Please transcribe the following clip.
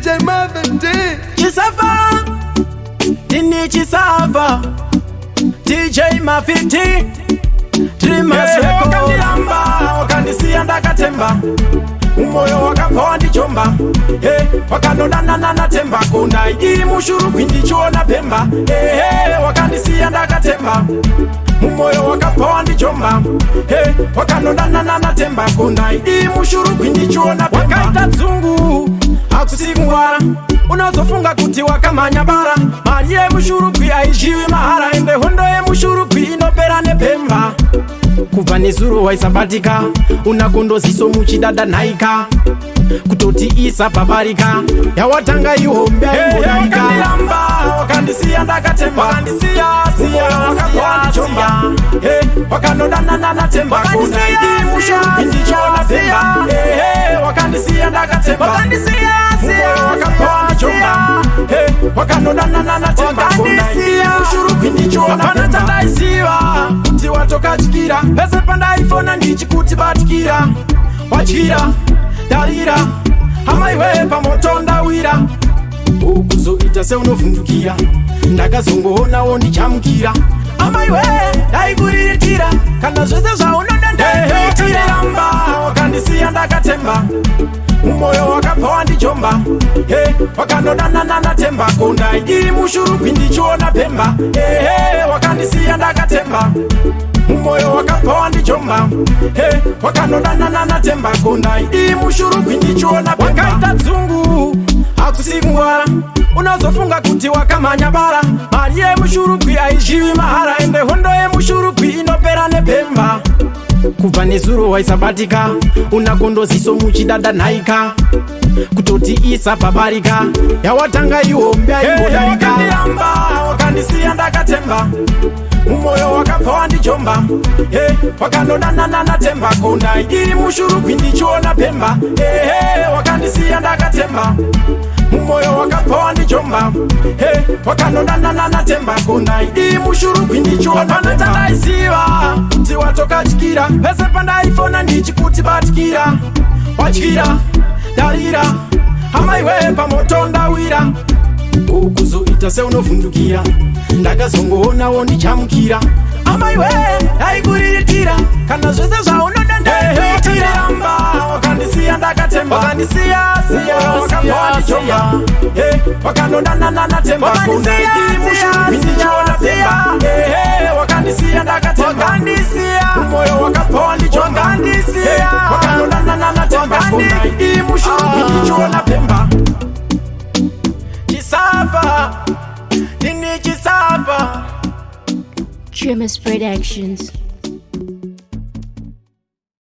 DJ Marvin D. Chisava, Dini Chisava, DJ Marvin D. Dreamers Records. Wakandilamba, wakandisia ndakatemba, umoyo wakapoa ndichomba. Wakandodana natemba, kuna iri mushuru kwindichona pemba. Wakandisia ndakatemba, umoyo wakapoa ndichomba. Wakandodana natemba, kuna iri mushuru kwindichona pemba. Wakaita dzungu, akusikungwara, unozofunga kuti wakamanya bara. Mari yemushuru kwiaishiwi mahara, ende hondo yemushuru kwinopera nepemba. Kubva nezuro waisabatika, unakondoziso muchidada naika, kutoti isa babarika, yawatanga ihombe aimbodarika. Wakandilamba, wakandisiya ndakatemba, wakandisiya wakapoa ndichomba. Wakandodana natemba, kuna iri mushuru kwindichona pemba. Wakandisiya ndakatemba, wakandisiya wakapoa ndichomba. Wakandodana natemba, kuna iri mushuru kwindichona pemba. Tadaisiwa kuti watoka chikira, pese pandaifona ndichikuti batikira. Wachira, darira, hamaiwe pamoto ndawira. Ukuzoita seunovhundukira, ndakazongoonavo ndichamukira. Amaiwe, daikuriritira, kana zvese zvaunoda ndaitira. Wakandisiya ndakatemba, umoyo wakapoa ndichomba. Wakandodana natemba, kuna iri mushuru kwindichona pemba. Wakandisiya ndakatemba, umoyo wakapoa ndichomba. Wakandodana natemba, kuna iri mushuru kwindichona pemba. Wakaita dzungu, akusikungwara, unozofunga kuti wakamanya bara. Mari yemushuru kwiaishiwi mahara, ende hondo yemushuru kwinopera nepemba. Kubva nezuro waisabatika, unakondoziso muchidada naika, kutoti isa babarika, yawatanga ihombe aimbodarika. Wakandilamba, wakandisiya ndakatemba, umoyo wakapoa ndichomba. Wakandodana natemba, kuna iri mushuru kwindichona pemba. Wakandisiya ndakatemba, umoyo wakapoa ndichomba. Wakandodana natemba, kuna iri mushuru kwindichona pemba. Tadaisiwa kuti watoka chikira, pese pandaifona ndichikuti batikira. Wachira, darira, hamaiwe pamoto ndawira. Ukuzoita seunovhundukira, ndakazongoonavo ndichamukira. Amaiwe, daikuriritira, kana zvese zvaunoda ndaitira. Wakandisiya ndakatemba, wakandisiya wakapoa ndichomba. Wakandodana natemba, kuna iri mushuru kwindichona pemba. Wakandisiya ndakatemba, wakandisiya umoyo wakapoa ndichomba. Wakandodana natemba, kuna iri mushuru kwindichona pemba. Chisava, Dini Chisava, Dreamers Productions.